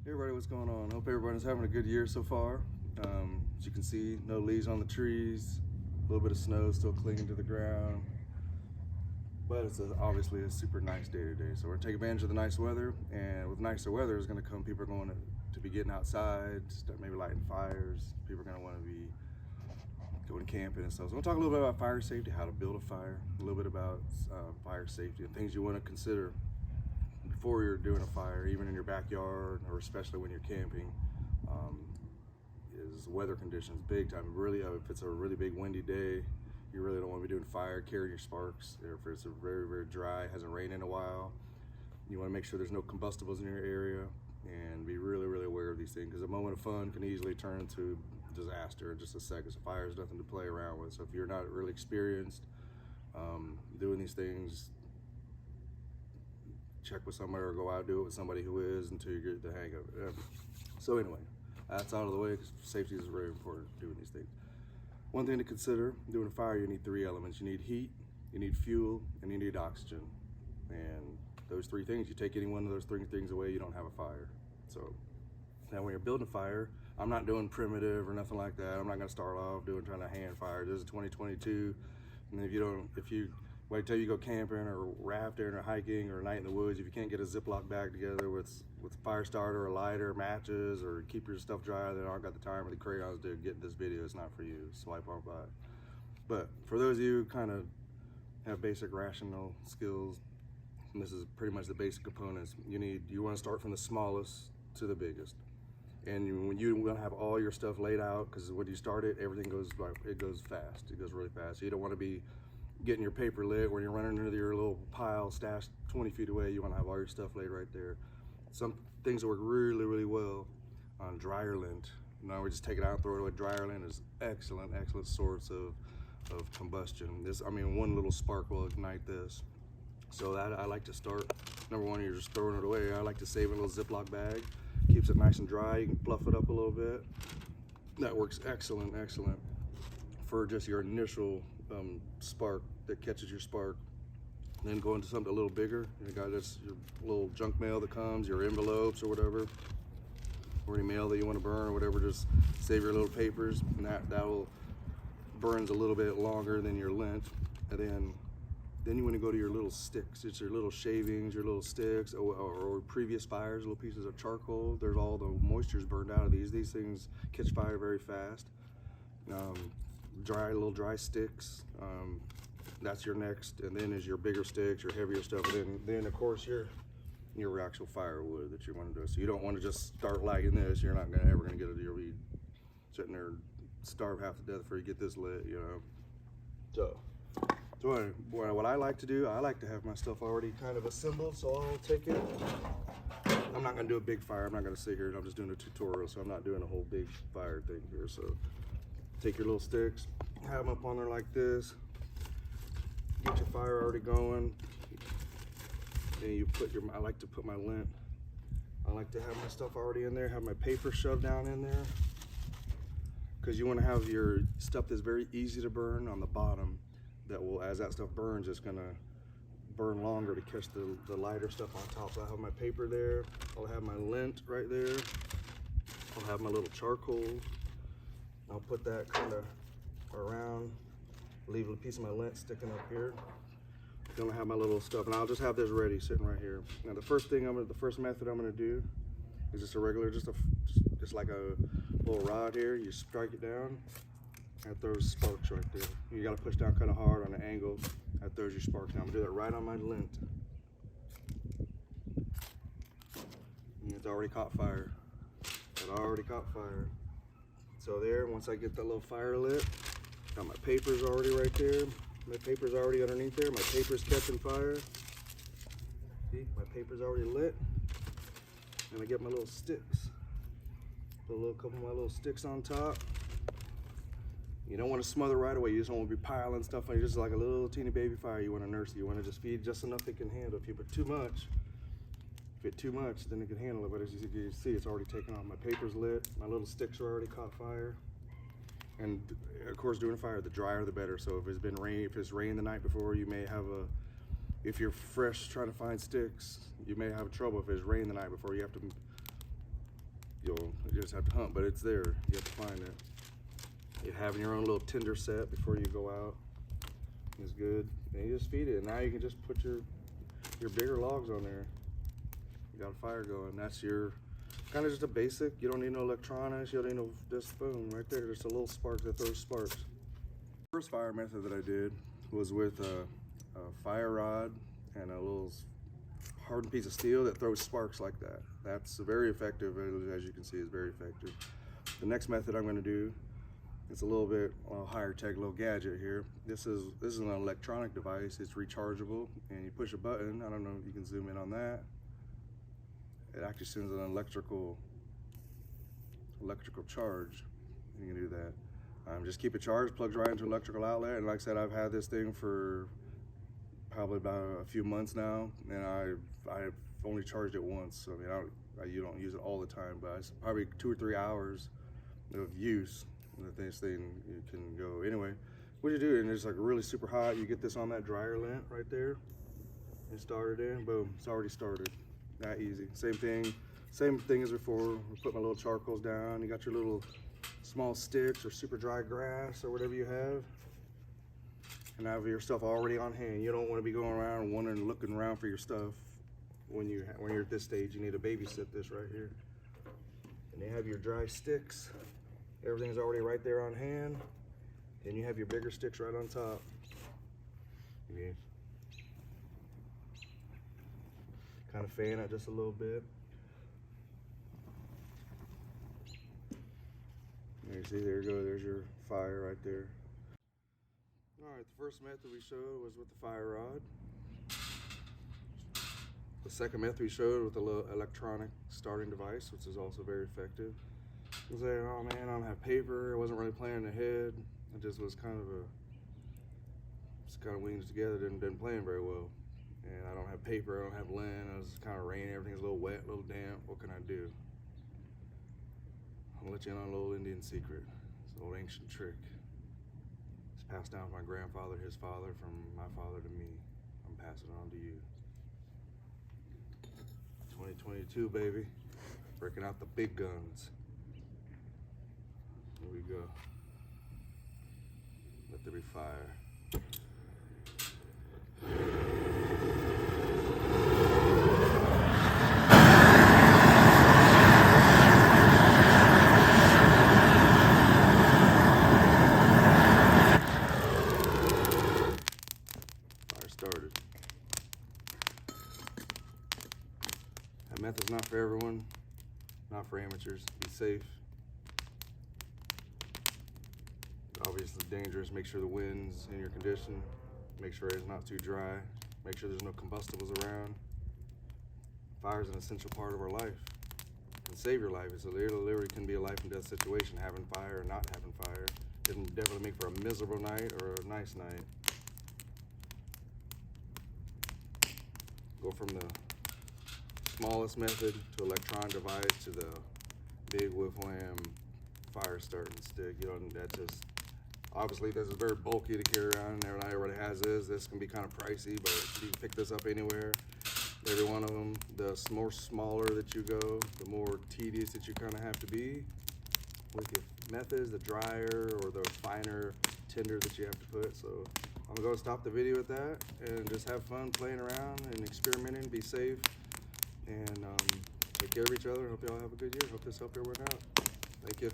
Hey everybody, what's going on? Hope everybody's having a good year so far. As you can see, no leaves on the trees, a little bit of snow still clinging to the ground, but it's obviously a super nice day today. So we're gonna take advantage of the nice weather, and with nicer weather is gonna come people are going to be getting outside, start maybe lighting fires. People are gonna want to be going camping and stuff. So we'll talk a little bit about fire safety, how to build a fire, a little bit about fire safety and things you want to consider before you're doing a fire, even in your backyard, or especially when you're camping. Is weather conditions big time. Really, if it's a really big windy day, you really don't want to be doing fire, carrying your sparks. If it's a very dry, hasn't rained in a while, you want to make sure there's no combustibles in your area, and be really aware of these things, because a moment of fun can easily turn into disaster in just a second. So fire is nothing to play around with. So if you're not really experienced doing these things, check with somebody or go out and do it with somebody who is until you get the hang of it. So anyway, that's out of the way, because safety is very important doing these things. One thing to consider, doing a fire, you need three elements. You need heat, you need fuel, and you need oxygen. And those three things, you take any one of those three things away, you don't have a fire. So now when you're building a fire, I'm not doing primitive or nothing like that. I'm not gonna start off trying to hand fire. This is 2022, and if you wait till you go camping or rafting or hiking or a night in the woods, if you can't get a Ziploc bag together with fire starter, a lighter, matches, or keep your stuff dry, then I don't got the time or the crayons to get this video. It's not for you. Swipe on by. But for those of you who kind of have basic rational skills, and this is pretty much the basic components, you want to start from the smallest to the biggest. And when you want to have all your stuff laid out, because when you start it, everything goes fast. It goes really fast. So you don't want to be getting your paper lit when you're running into your little pile stashed 20 feet away. You want to have all your stuff laid right there. Some things that work really well on dryer lint. Now we just take it out and throw it away. Dryer lint is excellent source of combustion. One little spark will ignite this. So that I like to start. Number one, you're just throwing it away. I like to save a little Ziploc bag. Keeps it nice and dry. You can fluff it up a little bit. That works excellent for just your initial spark that catches your spark. And then go into something a little bigger. You got this your little junk mail that comes, your envelopes or whatever, or any mail that you want to burn or whatever. Just save your little papers, and that will burns a little bit longer than your lint. And then you want to go to your little sticks. It's your little shavings, your little sticks, or previous fires, little pieces of charcoal. There's all the moisture's burned out of these. These things catch fire very fast. Little dry sticks. That's your next, and then is your bigger sticks, your heavier stuff, and then of course your actual firewood that you want to do. So you don't want to just start lighting this. You're not ever gonna get it. You'll be sitting there starve half to death before you get this lit, you know. So anyway, what I like to do, I like to have my stuff already kind of assembled. So I'll take it. I'm not gonna do a big fire. I'm not gonna sit here and I'm just doing a tutorial. So I'm not doing a whole big fire thing here. So take your little sticks, have them up on there like this. Get your fire already going. And you I like to put my lint. I like to have my stuff already in there, have my paper shoved down in there. Because you want to have your stuff that's very easy to burn on the bottom. That will, as that stuff burns, it's gonna burn longer to catch the lighter stuff on top. So I have my paper there. I'll have my lint right there. I'll have my little charcoal. I'll put that kind of around. Leave a piece of my lint sticking up here. Then I have my little stuff, and I'll just have this ready, sitting right here. Now the first method I'm gonna do is just a regular, just like a little rod here. You strike it down, and it throws sparks right there. You gotta push down kind of hard on an angle. That throws your sparks down. I'm gonna do that right on my lint. And it's already caught fire. It already caught fire. So there, once I get that little fire lit, got my papers already right there. My paper's already underneath there. My paper's catching fire. See, my paper's already lit. And I get my little sticks. Put a couple of my little sticks on top. You don't want to smother right away. You just don't want to be piling stuff on. You're just like a little teeny baby fire. You want to nurse it. You want to just feed just enough it can handle. If you put too much, then it can handle it. But as you can see, it's already taken off. My paper's lit. My little sticks are already caught fire. And of course, doing a fire, the drier the better. So if it's rained the night before, you may have if you're fresh trying to find sticks, you may have trouble. If it's rained the night before, you have to You just have to hunt, but it's there. You have to find it. You having your own little tinder set before you go out is good. And you just feed it. And now you can just put your bigger logs on there. You got a fire going. That's your kind of just a basic. You don't need no electronics. You don't need no, just boom, right there. Just a little spark that throws sparks. First fire method that I did was with a fire rod and a little hardened piece of steel that throws sparks like that. That's very effective, as you can see, it's very effective. The next method I'm going to do, it's a little bit higher tech, little gadget here. This is an electronic device. It's rechargeable, and you push a button. I don't know if you can zoom in on that. It actually sends an electrical charge. You can do that. Just keep it charged, plugs right into an electrical outlet. And like I said, I've had this thing for probably about a few months now, and I've only charged it once. So I mean, you don't use it all the time, but it's probably 2 or 3 hours of use. This thing you can go anyway. What you do, and it's like really super hot. You get this on that dryer lint right there, and start it in. Boom, it's already started. That easy. Same thing as before. Put my little charcoals down. You got your little small sticks or super dry grass or whatever you have, and have your stuff already on hand. You don't want to be going around and wondering, looking around for your stuff when you're at this stage. You need to babysit this right here. And you have your dry sticks. Everything's already right there on hand. And you have your bigger sticks right on top. Yeah. Kind of fan it just a little bit. There you see, there you go, there's your fire right there. All right, the first method we showed was with the fire rod. The second method we showed with a little electronic starting device, which is also very effective. I was like, oh man, I don't have paper. I wasn't really planning ahead. It just was kind of winged together, didn't plan very well. And I don't have paper, I don't have lint, it was kind of raining, everything's a little wet, a little damp. What can I do? I'll let you in on a little Indian secret. It's an old ancient trick. It's passed down from my grandfather, his father, from my father to me. I'm passing it on to you. 2022, baby. Breaking out the big guns. Here we go. Let there be fire. Fire started. That method's not for everyone, not for amateurs. Be safe. Obviously dangerous. Make sure the wind's in your condition. Make sure it's not too dry. Make sure there's no combustibles around. Fire is an essential part of our life. It can save your life. It literally can be a life and death situation, having fire or not having fire. It can definitely make for a miserable night or a nice night. Go from the smallest method to electronic device to the big whiff wham fire starting stick. You know, that just, obviously this is very bulky to carry around, and not everybody has this. This can be kind of pricey, but you can pick this up anywhere. Every one of them, the more smaller that you go, the more tedious that you kind of have to be with your methods, the drier or the finer tinder that you have to put. So I'm gonna go stop the video with that and just have fun playing around and experimenting. Be safe and take care of each other. Hope y'all have a good year. Hope this helped everyone out. Thank you.